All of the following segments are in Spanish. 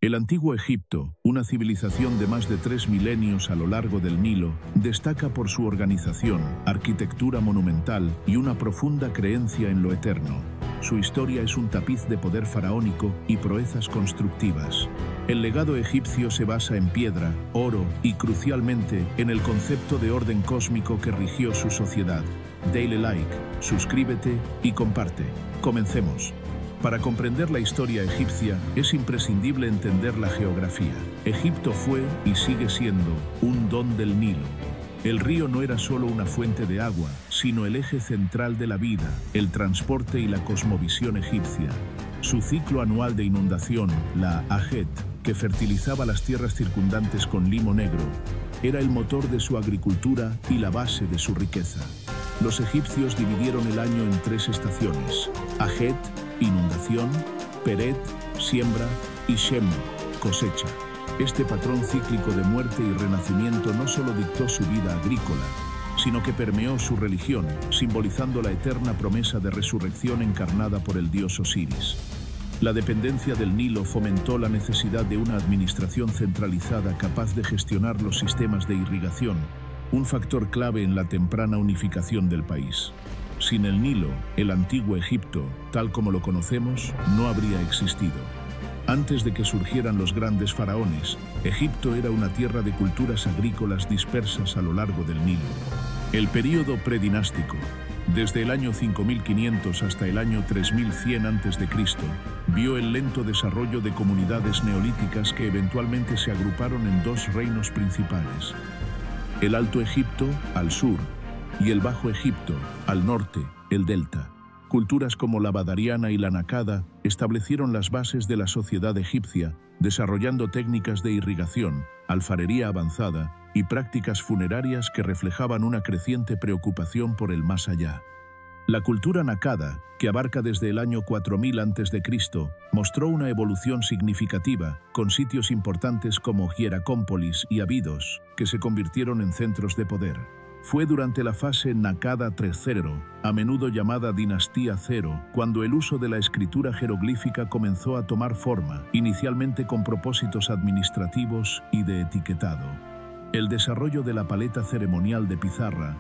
El antiguo Egipto, una civilización de más de 3 milenios a lo largo del Nilo, destaca por su organización, arquitectura monumental y una profunda creencia en lo eterno. Su historia es un tapiz de poder faraónico y proezas constructivas. El legado egipcio se basa en piedra, oro y, crucialmente, en el concepto de orden cósmico que rigió su sociedad. Dale like, suscríbete y comparte. Comencemos. Para comprender la historia egipcia, es imprescindible entender la geografía. Egipto fue, y sigue siendo, un don del Nilo. El río no era solo una fuente de agua, sino el eje central de la vida, el transporte y la cosmovisión egipcia. Su ciclo anual de inundación, la Ajet, que fertilizaba las tierras circundantes con limo negro, era el motor de su agricultura y la base de su riqueza. Los egipcios dividieron el año en 3 estaciones: Ajet, inundación; Peret, siembra; y Shemu, cosecha. Este patrón cíclico de muerte y renacimiento no solo dictó su vida agrícola, sino que permeó su religión, simbolizando la eterna promesa de resurrección encarnada por el dios Osiris. La dependencia del Nilo fomentó la necesidad de una administración centralizada capaz de gestionar los sistemas de irrigación, un factor clave en la temprana unificación del país. Sin el Nilo, el antiguo Egipto, tal como lo conocemos, no habría existido. Antes de que surgieran los grandes faraones, Egipto era una tierra de culturas agrícolas dispersas a lo largo del Nilo. El período predinástico, desde el año 5500 hasta el año 3100 a.C., vio el lento desarrollo de comunidades neolíticas que eventualmente se agruparon en 2 reinos principales: el Alto Egipto, al sur, y el Bajo Egipto, al norte, el Delta. Culturas como la Badariana y la Nakada establecieron las bases de la sociedad egipcia, desarrollando técnicas de irrigación, alfarería avanzada y prácticas funerarias que reflejaban una creciente preocupación por el más allá. La cultura Nakada, que abarca desde el año 4000 a.C., mostró una evolución significativa, con sitios importantes como Hieracómpolis y Abidos, que se convirtieron en centros de poder. Fue durante la fase Nakada III, a menudo llamada Dinastía Cero, cuando el uso de la escritura jeroglífica comenzó a tomar forma, inicialmente con propósitos administrativos y de etiquetado. El desarrollo de la paleta ceremonial de pizarra,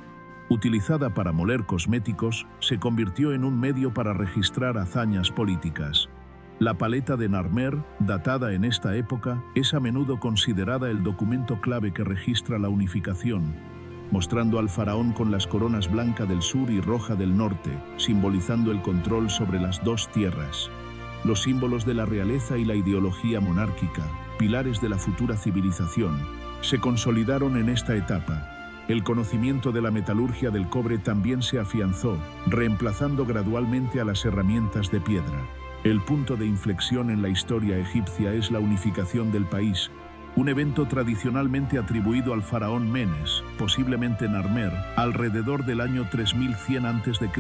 utilizada para moler cosméticos, se convirtió en un medio para registrar hazañas políticas. La paleta de Narmer, datada en esta época, es a menudo considerada el documento clave que registra la unificación, mostrando al faraón con las coronas blanca del sur y roja del norte, simbolizando el control sobre las 2 tierras. Los símbolos de la realeza y la ideología monárquica, pilares de la futura civilización, se consolidaron en esta etapa. El conocimiento de la metalurgia del cobre también se afianzó, reemplazando gradualmente a las herramientas de piedra. El punto de inflexión en la historia egipcia es la unificación del país, un evento tradicionalmente atribuido al faraón Menes, posiblemente Narmer, alrededor del año 3100 a.C.,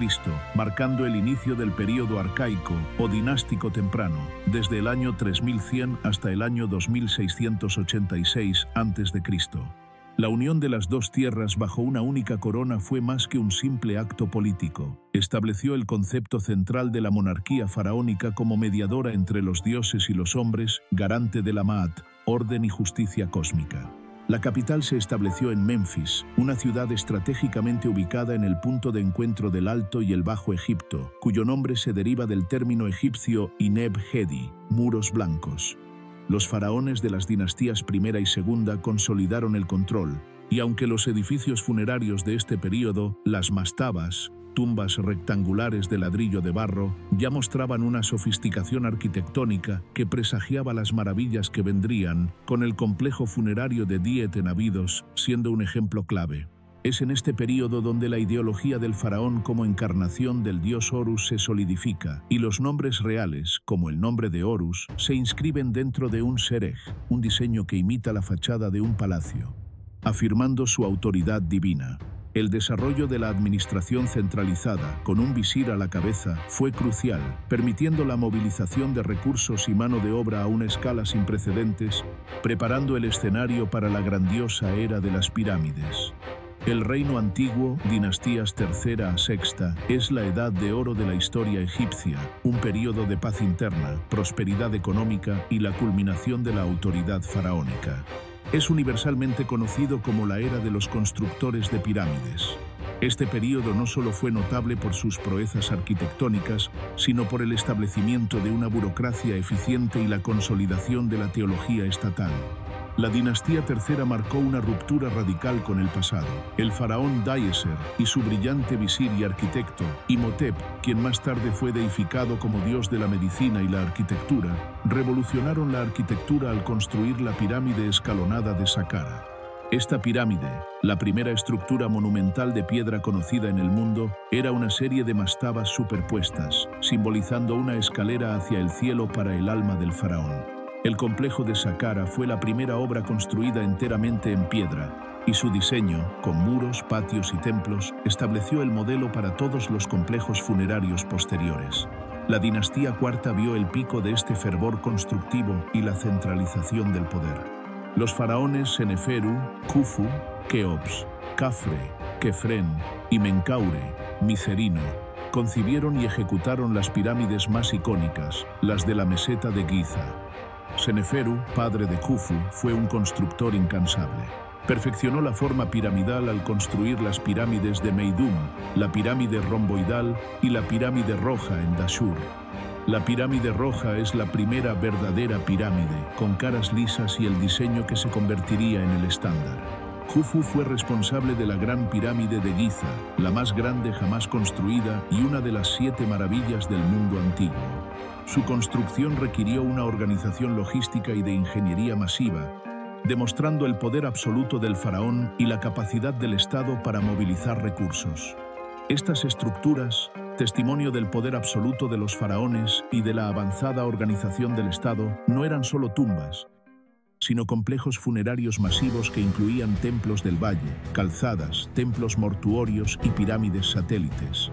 marcando el inicio del período arcaico o dinástico temprano, desde el año 3100 hasta el año 2686 a.C. La unión de las 2 tierras bajo una única corona fue más que un simple acto político. Estableció el concepto central de la monarquía faraónica como mediadora entre los dioses y los hombres, garante de la Ma'at, orden y justicia cósmica. La capital se estableció en Menfis, una ciudad estratégicamente ubicada en el punto de encuentro del Alto y el Bajo Egipto, cuyo nombre se deriva del término egipcio Ineb Hedi, muros blancos. Los faraones de las dinastías I y II consolidaron el control, y aunque los edificios funerarios de este período, las mastabas, tumbas rectangulares de ladrillo de barro, ya mostraban una sofisticación arquitectónica que presagiaba las maravillas que vendrían, con el complejo funerario de Diet en Abidos siendo un ejemplo clave. Es en este período donde la ideología del faraón como encarnación del dios Horus se solidifica, y los nombres reales, como el nombre de Horus, se inscriben dentro de un serej, un diseño que imita la fachada de un palacio, afirmando su autoridad divina. El desarrollo de la administración centralizada, con un visir a la cabeza, fue crucial, permitiendo la movilización de recursos y mano de obra a una escala sin precedentes, preparando el escenario para la grandiosa era de las pirámides. El reino antiguo, dinastías tercera a sexta, es la edad de oro de la historia egipcia, un período de paz interna, prosperidad económica y la culminación de la autoridad faraónica. Es universalmente conocido como la era de los constructores de pirámides. Este período no solo fue notable por sus proezas arquitectónicas, sino por el establecimiento de una burocracia eficiente y la consolidación de la teología estatal. La dinastía tercera marcó una ruptura radical con el pasado. El faraón Dyeser y su brillante visir y arquitecto, Imhotep, quien más tarde fue deificado como dios de la medicina y la arquitectura, revolucionaron la arquitectura al construir la pirámide escalonada de Saqqara. Esta pirámide, la primera estructura monumental de piedra conocida en el mundo, era una serie de mastabas superpuestas, simbolizando una escalera hacia el cielo para el alma del faraón. El complejo de Saqqara fue la primera obra construida enteramente en piedra, y su diseño, con muros, patios y templos, estableció el modelo para todos los complejos funerarios posteriores. La dinastía cuarta vio el pico de este fervor constructivo y la centralización del poder. Los faraones Seneferu, Khufu, Keops, Khafre, Khefren y Menkaure, Micerino, concibieron y ejecutaron las pirámides más icónicas, las de la meseta de Giza. Seneferu, padre de Khufu, fue un constructor incansable. Perfeccionó la forma piramidal al construir las pirámides de Meidum, la pirámide romboidal y la pirámide roja en Dashur. La pirámide roja es la primera verdadera pirámide, con caras lisas y el diseño que se convertiría en el estándar. Khufu fue responsable de la Gran Pirámide de Giza, la más grande jamás construida y una de las 7 maravillas del mundo antiguo. Su construcción requirió una organización logística y de ingeniería masiva, demostrando el poder absoluto del faraón y la capacidad del Estado para movilizar recursos. Estas estructuras, testimonio del poder absoluto de los faraones y de la avanzada organización del Estado, no eran solo tumbas, sino complejos funerarios masivos que incluían templos del valle, calzadas, templos mortuorios y pirámides satélites.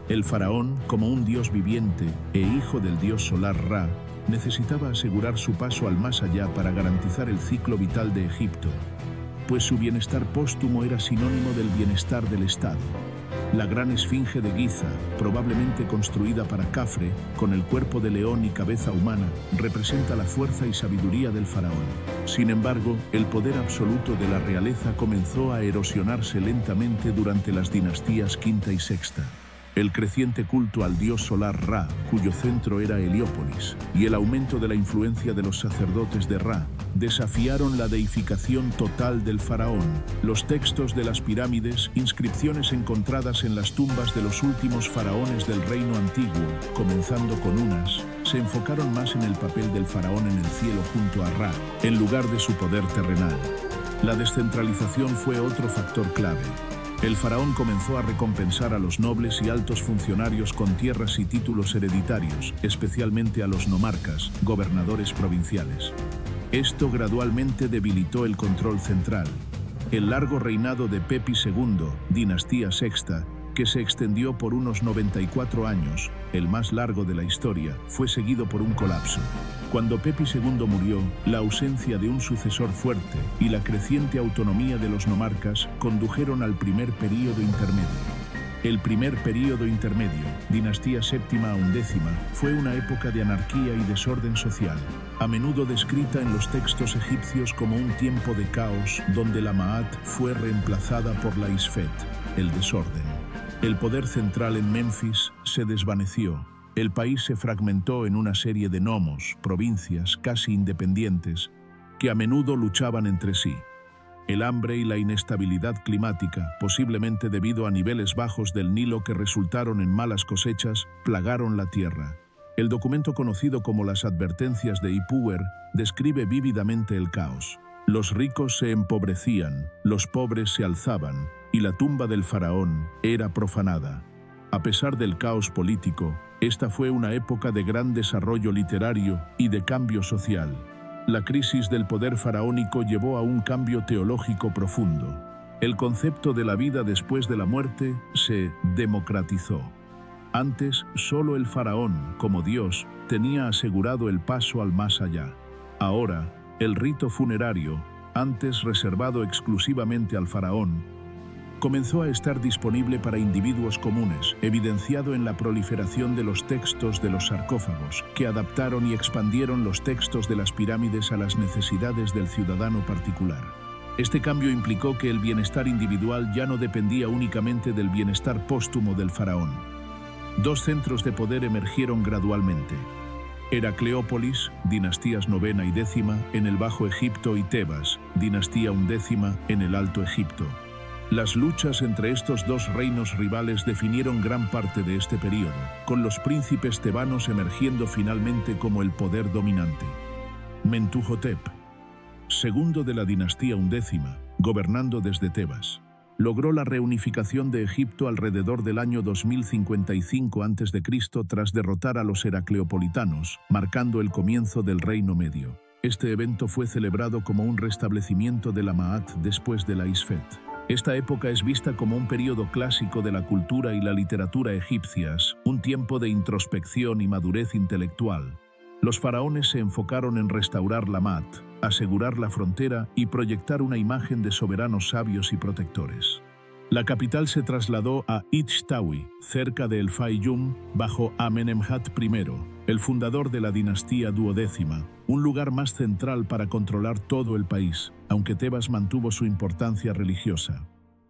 El faraón, como un dios viviente e hijo del dios solar Ra, necesitaba asegurar su paso al más allá para garantizar el ciclo vital de Egipto, pues su bienestar póstumo era sinónimo del bienestar del Estado. La gran esfinge de Giza, probablemente construida para Khafre, con el cuerpo de león y cabeza humana, representa la fuerza y sabiduría del faraón. Sin embargo, el poder absoluto de la realeza comenzó a erosionarse lentamente durante las dinastías quinta y sexta. El creciente culto al dios solar Ra, cuyo centro era Heliópolis, y el aumento de la influencia de los sacerdotes de Ra, desafiaron la deificación total del faraón. Los textos de las pirámides, inscripciones encontradas en las tumbas de los últimos faraones del reino antiguo, comenzando con Unas, se enfocaron más en el papel del faraón en el cielo junto a Ra, en lugar de su poder terrenal. La descentralización fue otro factor clave. El faraón comenzó a recompensar a los nobles y altos funcionarios con tierras y títulos hereditarios, especialmente a los nomarcas, gobernadores provinciales. Esto gradualmente debilitó el control central. El largo reinado de Pepi II, dinastía sexta, que se extendió por unos 94 años, el más largo de la historia, fue seguido por un colapso. Cuando Pepi II murió, la ausencia de un sucesor fuerte y la creciente autonomía de los nomarcas condujeron al primer período intermedio. El primer período intermedio, dinastía séptima a undécima, fue una época de anarquía y desorden social, a menudo descrita en los textos egipcios como un tiempo de caos donde la Ma'at fue reemplazada por la Isfet, el desorden. El poder central en Memphis se desvaneció. El país se fragmentó en una serie de nomos, provincias casi independientes, que a menudo luchaban entre sí. El hambre y la inestabilidad climática, posiblemente debido a niveles bajos del Nilo que resultaron en malas cosechas, plagaron la tierra. El documento conocido como las Advertencias de Ipuwer describe vívidamente el caos. Los ricos se empobrecían, los pobres se alzaban, y la tumba del faraón era profanada. A pesar del caos político, esta fue una época de gran desarrollo literario y de cambio social. La crisis del poder faraónico llevó a un cambio teológico profundo. El concepto de la vida después de la muerte se democratizó. Antes, solo el faraón, como Dios, tenía asegurado el paso al más allá. Ahora, el rito funerario, antes reservado exclusivamente al faraón, comenzó a estar disponible para individuos comunes, evidenciado en la proliferación de los textos de los sarcófagos, que adaptaron y expandieron los textos de las pirámides a las necesidades del ciudadano particular. Este cambio implicó que el bienestar individual ya no dependía únicamente del bienestar póstumo del faraón. Dos centros de poder emergieron gradualmente: Heracleópolis, dinastías novena y décima, en el Bajo Egipto, y Tebas, dinastía undécima, en el Alto Egipto. Las luchas entre estos dos reinos rivales definieron gran parte de este período, con los príncipes tebanos emergiendo finalmente como el poder dominante. Mentuhotep, segundo de la dinastía undécima, gobernando desde Tebas, logró la reunificación de Egipto alrededor del año 2055 a.C. tras derrotar a los heracleopolitanos, marcando el comienzo del Reino Medio. Este evento fue celebrado como un restablecimiento de la Ma'at después de la Isfet. Esta época es vista como un período clásico de la cultura y la literatura egipcias, un tiempo de introspección y madurez intelectual. Los faraones se enfocaron en restaurar la Ma'at, asegurar la frontera y proyectar una imagen de soberanos sabios y protectores. La capital se trasladó a Itztawi, cerca de El Fayum, bajo Amenemhat I, el fundador de la dinastía duodécima, un lugar más central para controlar todo el país, aunque Tebas mantuvo su importancia religiosa.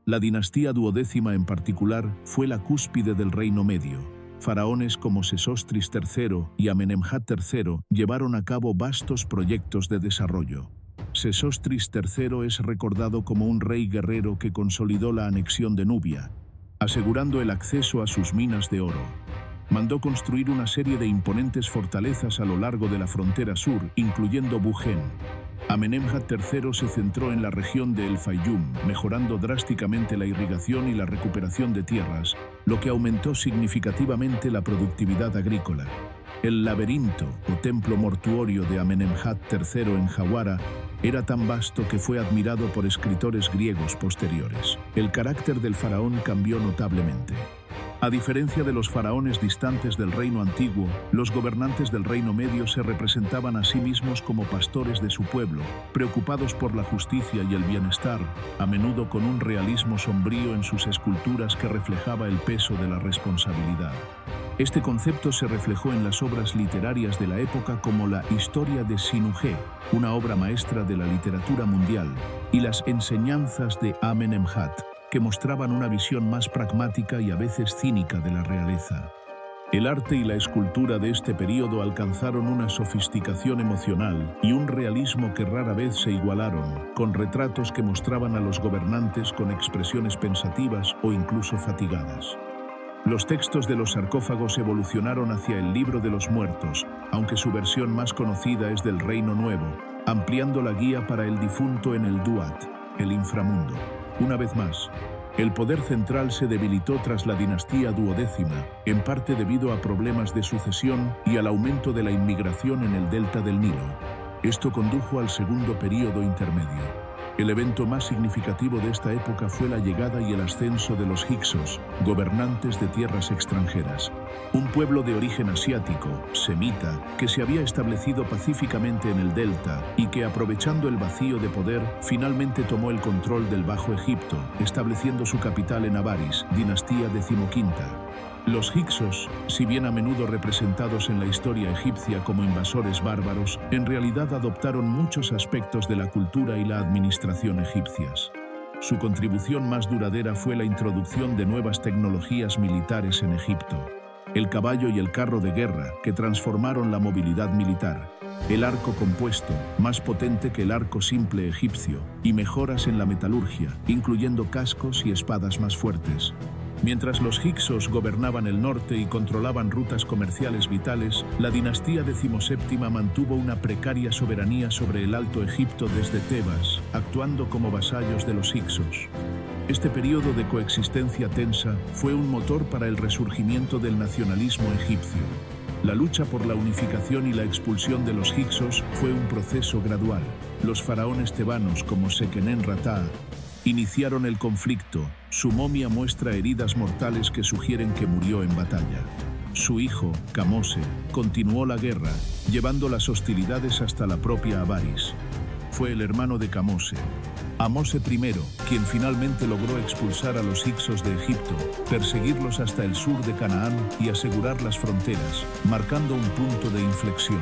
La dinastía duodécima en particular fue la cúspide del Reino Medio. Faraones como Sesostris III y Amenemhat III llevaron a cabo vastos proyectos de desarrollo. Sesostris III es recordado como un rey guerrero que consolidó la anexión de Nubia, asegurando el acceso a sus minas de oro. Mandó construir una serie de imponentes fortalezas a lo largo de la frontera sur, incluyendo Bujen. Amenemhat III se centró en la región de El Fayum, mejorando drásticamente la irrigación y la recuperación de tierras, lo que aumentó significativamente la productividad agrícola. El laberinto o templo mortuorio de Amenemhat III en Jawara era tan vasto que fue admirado por escritores griegos posteriores. El carácter del faraón cambió notablemente. A diferencia de los faraones distantes del reino antiguo, los gobernantes del Reino Medio se representaban a sí mismos como pastores de su pueblo, preocupados por la justicia y el bienestar, a menudo con un realismo sombrío en sus esculturas que reflejaba el peso de la responsabilidad. Este concepto se reflejó en las obras literarias de la época como la Historia de Sinuje, una obra maestra de la literatura mundial, y las Enseñanzas de Amenemhat, que mostraban una visión más pragmática y a veces cínica de la realeza. El arte y la escultura de este período alcanzaron una sofisticación emocional y un realismo que rara vez se igualaron, con retratos que mostraban a los gobernantes con expresiones pensativas o incluso fatigadas. Los textos de los sarcófagos evolucionaron hacia el Libro de los Muertos, aunque su versión más conocida es del Reino Nuevo, ampliando la guía para el difunto en el Duat, el inframundo. Una vez más, el poder central se debilitó tras la dinastía duodécima, en parte debido a problemas de sucesión y al aumento de la inmigración en el delta del Nilo. Esto condujo al segundo período intermedio. El evento más significativo de esta época fue la llegada y el ascenso de los Hyksos, gobernantes de tierras extranjeras. Un pueblo de origen asiático, semita, que se había establecido pacíficamente en el delta y que, aprovechando el vacío de poder, finalmente tomó el control del Bajo Egipto, estableciendo su capital en Avaris, dinastía decimoquinta. Los Hyksos, si bien a menudo representados en la historia egipcia como invasores bárbaros, en realidad adoptaron muchos aspectos de la cultura y la administración egipcias. Su contribución más duradera fue la introducción de nuevas tecnologías militares en Egipto: el caballo y el carro de guerra, que transformaron la movilidad militar; el arco compuesto, más potente que el arco simple egipcio; y mejoras en la metalurgia, incluyendo cascos y espadas más fuertes. Mientras los Hyksos gobernaban el norte y controlaban rutas comerciales vitales, la dinastía decimoséptima mantuvo una precaria soberanía sobre el Alto Egipto desde Tebas, actuando como vasallos de los Hyksos. Este periodo de coexistencia tensa fue un motor para el resurgimiento del nacionalismo egipcio. La lucha por la unificación y la expulsión de los Hyksos fue un proceso gradual. Los faraones tebanos como Seqenen-Ratá iniciaron el conflicto. Su momia muestra heridas mortales que sugieren que murió en batalla. Su hijo, Kamose, continuó la guerra, llevando las hostilidades hasta la propia Avaris. Fue el hermano de Kamose, Amós I, quien finalmente logró expulsar a los hicsos de Egipto, perseguirlos hasta el sur de Canaán y asegurar las fronteras, marcando un punto de inflexión.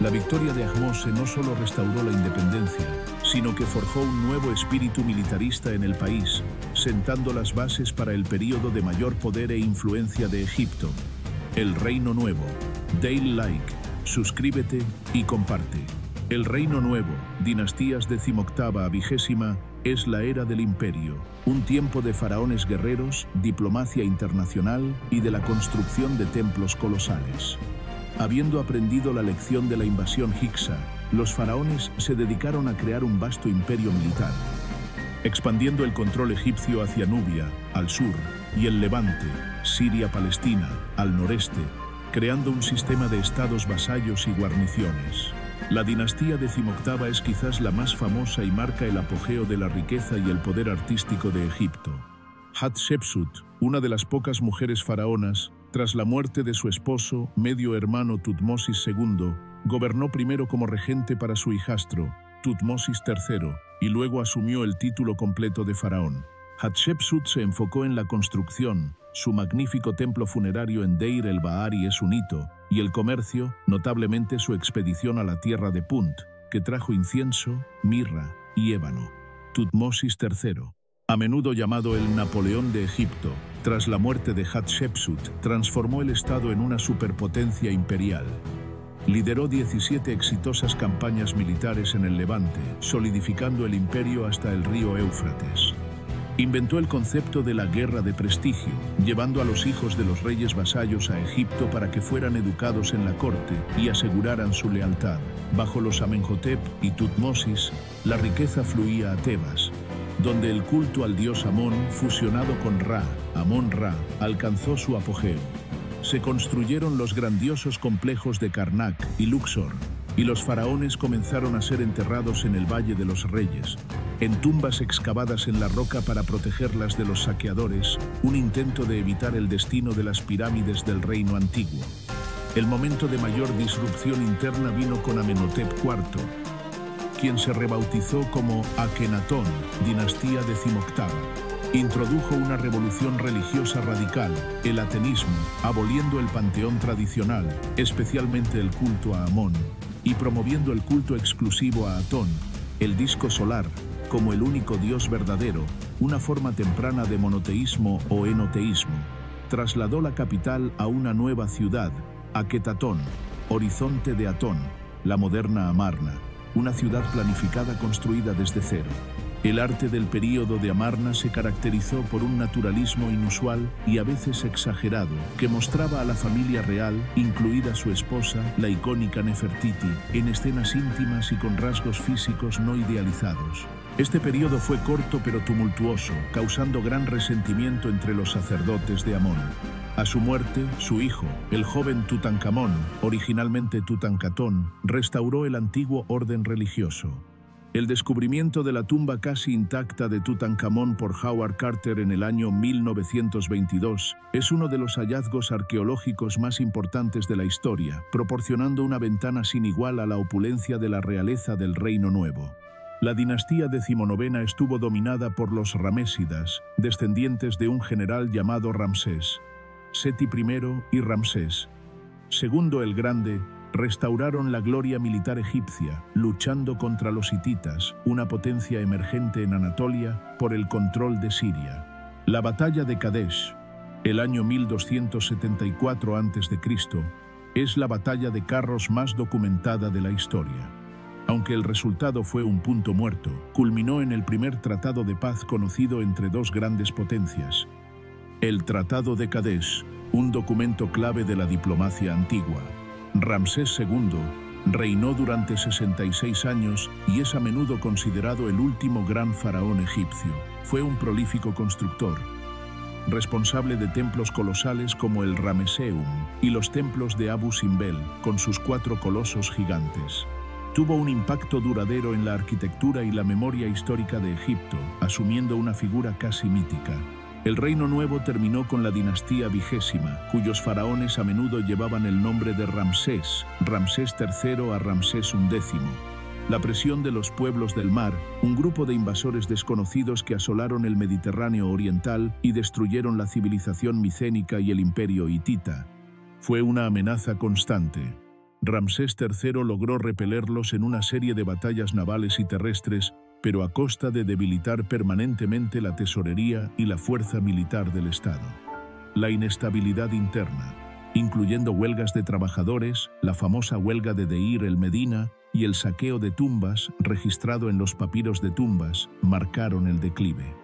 La victoria de Ahmose no solo restauró la independencia, sino que forjó un nuevo espíritu militarista en el país, sentando las bases para el período de mayor poder e influencia de Egipto. El Reino Nuevo. Dale like, suscríbete y comparte. El Reino Nuevo, dinastías XVIII a XX, es la era del imperio, un tiempo de faraones guerreros, diplomacia internacional y de la construcción de templos colosales. Habiendo aprendido la lección de la invasión hicsa, los faraones se dedicaron a crear un vasto imperio militar, expandiendo el control egipcio hacia Nubia, al sur, y el Levante, Siria-Palestina, al noreste, creando un sistema de estados vasallos y guarniciones. La dinastía XVIII es quizás la más famosa y marca el apogeo de la riqueza y el poder artístico de Egipto. Hatshepsut, una de las pocas mujeres faraonas, tras la muerte de su esposo, medio hermano Tutmosis II, gobernó primero como regente para su hijastro, Tutmosis III, y luego asumió el título completo de faraón. Hatshepsut se enfocó en la construcción, su magnífico templo funerario en Deir el-Bahari es un hito, y el comercio, notablemente su expedición a la tierra de Punt, que trajo incienso, mirra y ébano. Tutmosis III, a menudo llamado el Napoleón de Egipto, tras la muerte de Hatshepsut, transformó el estado en una superpotencia imperial. Lideró 17 exitosas campañas militares en el Levante, solidificando el imperio hasta el río Éufrates. Inventó el concepto de la guerra de prestigio, llevando a los hijos de los reyes vasallos a Egipto para que fueran educados en la corte y aseguraran su lealtad. Bajo los Amenhotep y Tutmosis, la riqueza fluía a Tebas, donde el culto al dios Amón, fusionado con Ra, Amón-Ra, alcanzó su apogeo. Se construyeron los grandiosos complejos de Karnak y Luxor, y los faraones comenzaron a ser enterrados en el Valle de los Reyes, en tumbas excavadas en la roca para protegerlas de los saqueadores, un intento de evitar el destino de las pirámides del reino antiguo. El momento de mayor disrupción interna vino con Amenhotep IV, quien se rebautizó como Akenatón, dinastía XVIII. Introdujo una revolución religiosa radical, el ateísmo, aboliendo el panteón tradicional, especialmente el culto a Amón, y promoviendo el culto exclusivo a Atón, el disco solar, como el único dios verdadero, una forma temprana de monoteísmo o enoteísmo. Trasladó la capital a una nueva ciudad, Aketatón, horizonte de Atón, la moderna Amarna, una ciudad planificada construida desde cero. El arte del período de Amarna se caracterizó por un naturalismo inusual y a veces exagerado, que mostraba a la familia real, incluida su esposa, la icónica Nefertiti, en escenas íntimas y con rasgos físicos no idealizados. Este período fue corto pero tumultuoso, causando gran resentimiento entre los sacerdotes de Amón. A su muerte, su hijo, el joven Tutankamón, originalmente Tutankatón, restauró el antiguo orden religioso. El descubrimiento de la tumba casi intacta de Tutankamón por Howard Carter en el año 1922 es uno de los hallazgos arqueológicos más importantes de la historia, proporcionando una ventana sin igual a la opulencia de la realeza del Reino Nuevo. La dinastía XIX estuvo dominada por los Ramésidas, descendientes de un general llamado Ramsés. Seti I y Ramsés II el Grande restauraron la gloria militar egipcia, luchando contra los hititas, una potencia emergente en Anatolia, por el control de Siria. La batalla de Kadesh, el año 1274 a.C., es la batalla de carros más documentada de la historia. Aunque el resultado fue un punto muerto, culminó en el primer tratado de paz conocido entre dos grandes potencias. El Tratado de Kadesh, un documento clave de la diplomacia antigua. Ramsés II reinó durante 66 años y es a menudo considerado el último gran faraón egipcio. Fue un prolífico constructor, responsable de templos colosales como el Rameseum y los templos de Abu Simbel, con sus 4 colosos gigantes. Tuvo un impacto duradero en la arquitectura y la memoria histórica de Egipto, asumiendo una figura casi mítica. El Reino Nuevo terminó con la dinastía XX, cuyos faraones a menudo llevaban el nombre de Ramsés, Ramsés III a Ramsés XI. La presión de los pueblos del mar, un grupo de invasores desconocidos que asolaron el Mediterráneo oriental y destruyeron la civilización micénica y el imperio hitita. Fue una amenaza constante. Ramsés III logró repelerlos en una serie de batallas navales y terrestres, pero a costa de debilitar permanentemente la tesorería y la fuerza militar del Estado. La inestabilidad interna, incluyendo huelgas de trabajadores, la famosa huelga de Deir el Medina y el saqueo de tumbas, registrado en los papiros de tumbas, marcaron el declive.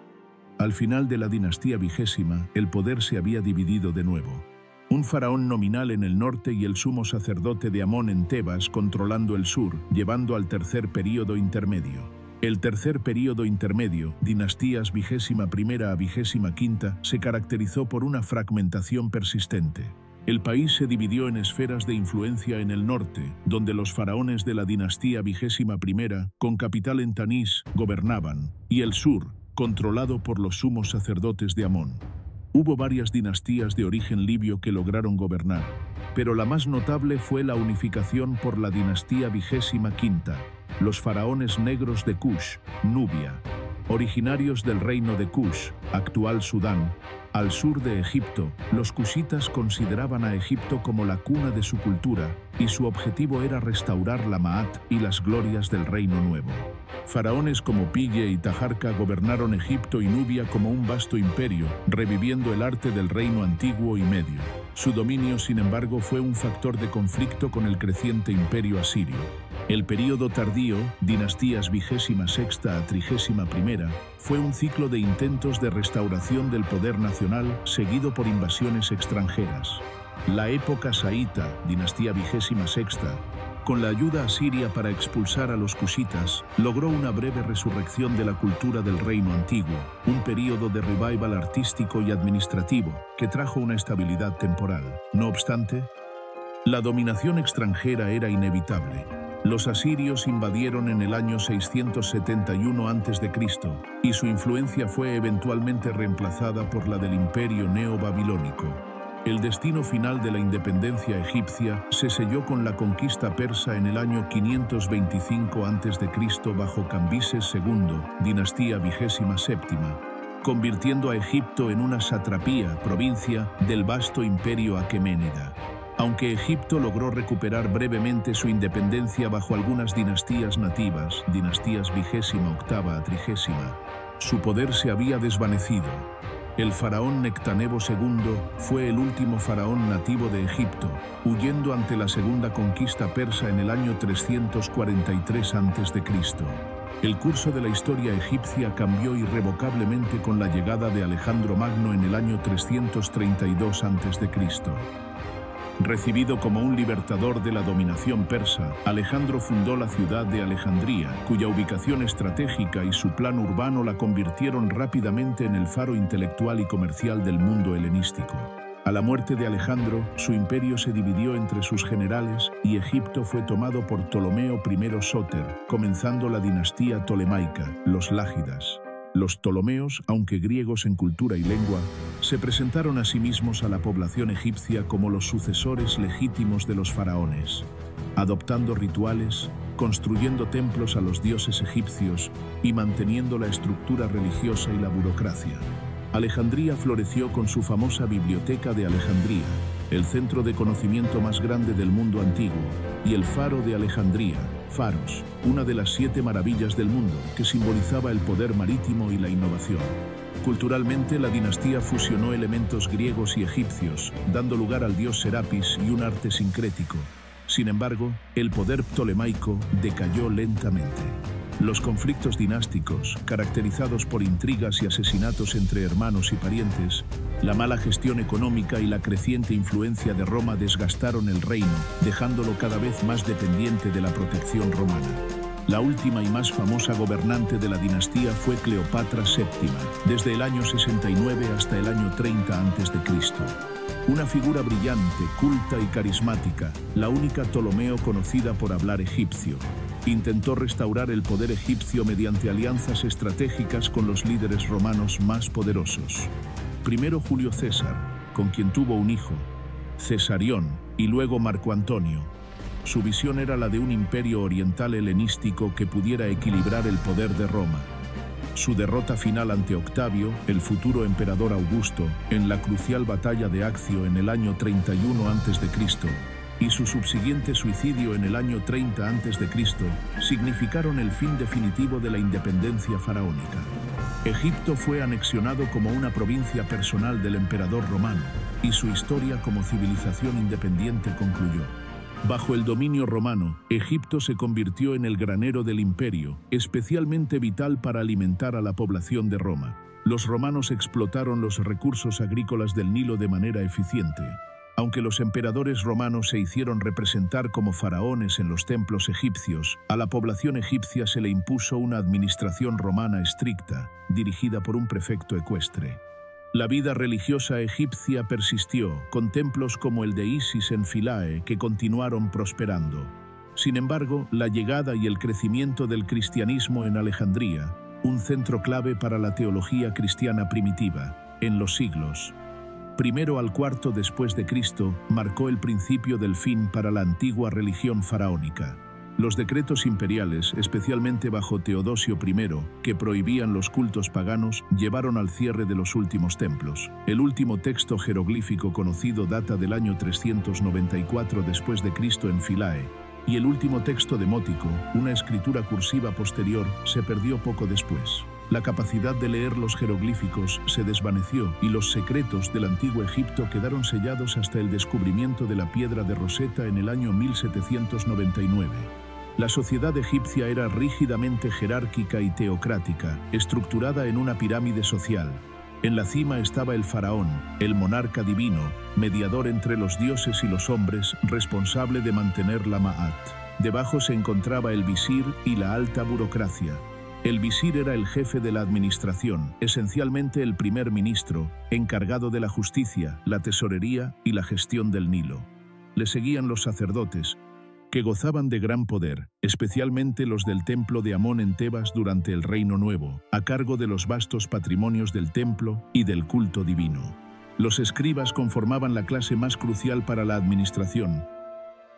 Al final de la dinastía vigésima, el poder se había dividido de nuevo. Un faraón nominal en el norte y el sumo sacerdote de Amón en Tebas controlando el sur, llevando al tercer período intermedio. El tercer período intermedio, dinastías vigésima primera a vigésima quinta, se caracterizó por una fragmentación persistente. El país se dividió en esferas de influencia en el norte, donde los faraones de la dinastía vigésima primera, con capital en Tanís, gobernaban, y el sur, controlado por los sumos sacerdotes de Amón. Hubo varias dinastías de origen libio que lograron gobernar, pero la más notable fue la unificación por la dinastía vigésima quinta, los faraones negros de Kush, Nubia, originarios del reino de Kush, actual Sudán. Al sur de Egipto, los cushitas consideraban a Egipto como la cuna de su cultura, y su objetivo era restaurar la Maat y las glorias del Reino Nuevo. Faraones como Pille y Taharka gobernaron Egipto y Nubia como un vasto imperio, reviviendo el arte del reino antiguo y medio. Su dominio, sin embargo, fue un factor de conflicto con el creciente imperio asirio. El período tardío, dinastías vigésima sexta a trigésima primera, fue un ciclo de intentos de restauración del poder nacional seguido por invasiones extranjeras. La época saíta, dinastía vigésima sexta, con la ayuda asiria para expulsar a los cushitas, logró una breve resurrección de la cultura del reino antiguo, un período de revival artístico y administrativo que trajo una estabilidad temporal. No obstante, la dominación extranjera era inevitable. Los asirios invadieron en el año 671 a.C. y su influencia fue eventualmente reemplazada por la del imperio neobabilónico. El destino final de la independencia egipcia se selló con la conquista persa en el año 525 a.C. bajo Cambises II, dinastía vigésima séptima, convirtiendo a Egipto en una satrapía, provincia del vasto imperio aqueménida. Aunque Egipto logró recuperar brevemente su independencia bajo algunas dinastías nativas, dinastías vigésima octava a trigésima, su poder se había desvanecido. El faraón Nectanebo II fue el último faraón nativo de Egipto, huyendo ante la segunda conquista persa en el año 343 a.C. El curso de la historia egipcia cambió irrevocablemente con la llegada de Alejandro Magno en el año 332 a.C. Recibido como un libertador de la dominación persa, Alejandro fundó la ciudad de Alejandría, cuya ubicación estratégica y su plan urbano la convirtieron rápidamente en el faro intelectual y comercial del mundo helenístico. A la muerte de Alejandro, su imperio se dividió entre sus generales y Egipto fue tomado por Ptolomeo I Sóter, comenzando la dinastía tolemaica, los Lágidas. Los Ptolomeos, aunque griegos en cultura y lengua, se presentaron a sí mismos a la población egipcia como los sucesores legítimos de los faraones, adoptando rituales, construyendo templos a los dioses egipcios y manteniendo la estructura religiosa y la burocracia. Alejandría floreció con su famosa Biblioteca de Alejandría, el centro de conocimiento más grande del mundo antiguo, y el Faro de Alejandría, Faros, una de las 7 maravillas del mundo, que simbolizaba el poder marítimo y la innovación. Culturalmente, la dinastía fusionó elementos griegos y egipcios, dando lugar al dios Serapis y un arte sincrético. Sin embargo, el poder ptolemaico decayó lentamente. Los conflictos dinásticos, caracterizados por intrigas y asesinatos entre hermanos y parientes, la mala gestión económica y la creciente influencia de Roma desgastaron el reino, dejándolo cada vez más dependiente de la protección romana. La última y más famosa gobernante de la dinastía fue Cleopatra VII, desde el año 69 hasta el año 30 a.C. Una figura brillante, culta y carismática, la única Ptolomeo conocida por hablar egipcio. Intentó restaurar el poder egipcio mediante alianzas estratégicas con los líderes romanos más poderosos. Primero Julio César, con quien tuvo un hijo, Cesarión, y luego Marco Antonio. Su visión era la de un imperio oriental helenístico que pudiera equilibrar el poder de Roma. Su derrota final ante Octavio, el futuro emperador Augusto, en la crucial batalla de Accio en el año 31 a.C., y su subsiguiente suicidio en el año 30 a.C., significaron el fin definitivo de la independencia faraónica. Egipto fue anexionado como una provincia personal del emperador romano, y su historia como civilización independiente concluyó. Bajo el dominio romano, Egipto se convirtió en el granero del imperio, especialmente vital para alimentar a la población de Roma. Los romanos explotaron los recursos agrícolas del Nilo de manera eficiente. Aunque los emperadores romanos se hicieron representar como faraones en los templos egipcios, a la población egipcia se le impuso una administración romana estricta, dirigida por un prefecto ecuestre. La vida religiosa egipcia persistió, con templos como el de Isis en Philae que continuaron prosperando. Sin embargo, la llegada y el crecimiento del cristianismo en Alejandría, un centro clave para la teología cristiana primitiva, en los siglos I al IV después de Cristo, marcó el principio del fin para la antigua religión faraónica. Los decretos imperiales, especialmente bajo Teodosio I, que prohibían los cultos paganos, llevaron al cierre de los últimos templos. El último texto jeroglífico conocido data del año 394 después de Cristo en Philae, y el último texto demótico, una escritura cursiva posterior, se perdió poco después. La capacidad de leer los jeroglíficos se desvaneció y los secretos del antiguo Egipto quedaron sellados hasta el descubrimiento de la piedra de Rosetta en el año 1799. La sociedad egipcia era rígidamente jerárquica y teocrática, estructurada en una pirámide social. En la cima estaba el faraón, el monarca divino, mediador entre los dioses y los hombres, responsable de mantener la Ma'at. Debajo se encontraba el visir y la alta burocracia. El visir era el jefe de la administración, esencialmente el primer ministro, encargado de la justicia, la tesorería y la gestión del Nilo. Le seguían los sacerdotes, que gozaban de gran poder, especialmente los del templo de Amón en Tebas durante el Reino Nuevo, a cargo de los vastos patrimonios del templo y del culto divino. Los escribas conformaban la clase más crucial para la administración,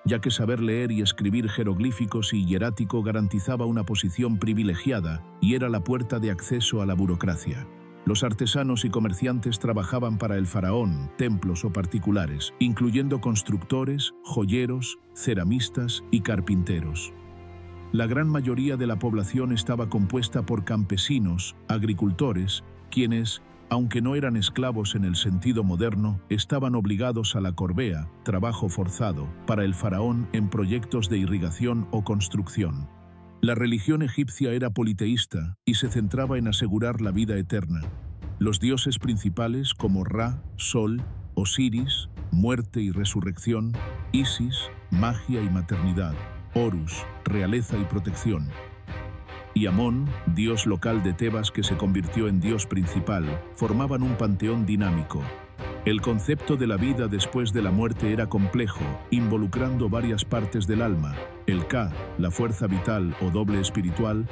ya que saber leer y escribir jeroglíficos y hierático garantizaba una posición privilegiada y era la puerta de acceso a la burocracia. Los artesanos y comerciantes trabajaban para el faraón, templos o particulares, incluyendo constructores, joyeros, ceramistas y carpinteros. La gran mayoría de la población estaba compuesta por campesinos, agricultores, quienes, aunque no eran esclavos en el sentido moderno, estaban obligados a la corvea, trabajo forzado, para el faraón en proyectos de irrigación o construcción. La religión egipcia era politeísta y se centraba en asegurar la vida eterna. Los dioses principales como Ra, Sol, Osiris, muerte y resurrección, Isis, magia y maternidad, Horus, realeza y protección, y Amón, dios local de Tebas que se convirtió en dios principal, formaban un panteón dinámico. El concepto de la vida después de la muerte era complejo, involucrando varias partes del alma: el Ka, la fuerza vital o doble espiritual;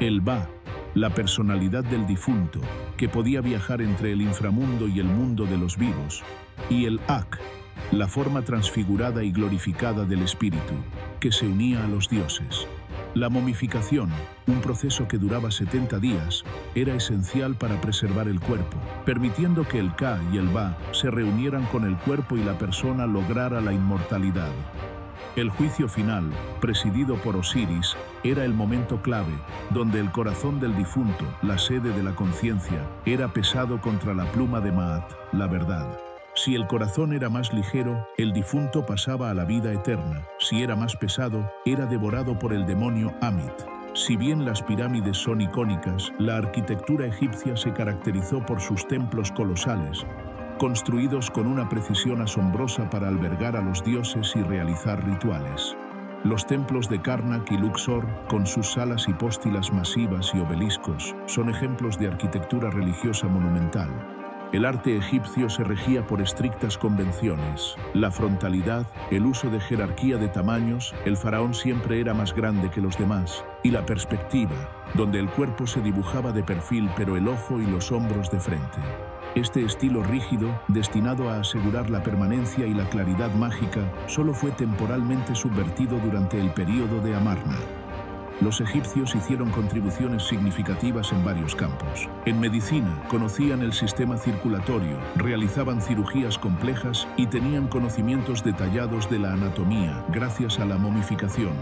el Ba, la personalidad del difunto, que podía viajar entre el inframundo y el mundo de los vivos; y el Ak, la forma transfigurada y glorificada del espíritu, que se unía a los dioses. La momificación, un proceso que duraba 70 días, era esencial para preservar el cuerpo, permitiendo que el Ka y el Ba se reunieran con el cuerpo y la persona lograra la inmortalidad. El juicio final, presidido por Osiris, era el momento clave, donde el corazón del difunto, la sede de la conciencia, era pesado contra la pluma de Maat, la verdad. Si el corazón era más ligero, el difunto pasaba a la vida eterna. Si era más pesado, era devorado por el demonio Amit. Si bien las pirámides son icónicas, la arquitectura egipcia se caracterizó por sus templos colosales, construidos con una precisión asombrosa para albergar a los dioses y realizar rituales. Los templos de Karnak y Luxor, con sus salas hipóstilas masivas y obeliscos, son ejemplos de arquitectura religiosa monumental. El arte egipcio se regía por estrictas convenciones. La frontalidad, el uso de jerarquía de tamaños, el faraón siempre era más grande que los demás, y la perspectiva, donde el cuerpo se dibujaba de perfil pero el ojo y los hombros de frente. Este estilo rígido, destinado a asegurar la permanencia y la claridad mágica, solo fue temporalmente subvertido durante el período de Amarna. Los egipcios hicieron contribuciones significativas en varios campos. En medicina, conocían el sistema circulatorio, realizaban cirugías complejas y tenían conocimientos detallados de la anatomía gracias a la momificación.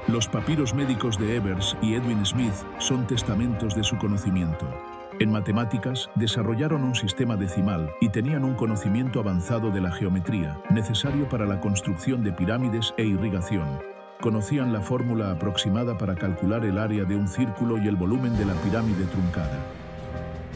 Los papiros médicos de Evers y Edwin Smith son testamentos de su conocimiento. En matemáticas, desarrollaron un sistema decimal y tenían un conocimiento avanzado de la geometría, necesario para la construcción de pirámides e irrigación. Conocían la fórmula aproximada para calcular el área de un círculo y el volumen de la pirámide truncada.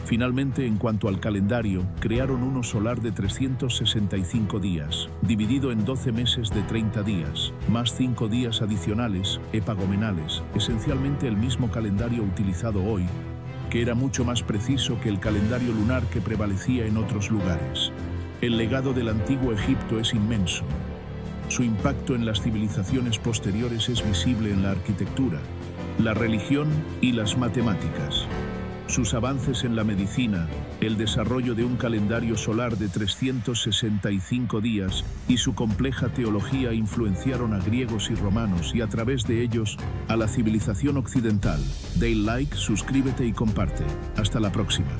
Finalmente, en cuanto al calendario, crearon uno solar de 365 días, dividido en 12 meses de 30 días, más 5 días adicionales, epagomenales, esencialmente el mismo calendario utilizado hoy, que era mucho más preciso que el calendario lunar que prevalecía en otros lugares. El legado del antiguo Egipto es inmenso. Su impacto en las civilizaciones posteriores es visible en la arquitectura, la religión y las matemáticas. Sus avances en la medicina, el desarrollo de un calendario solar de 365 días y su compleja teología influenciaron a griegos y romanos y a través de ellos a la civilización occidental. Dale like, suscríbete y comparte. Hasta la próxima.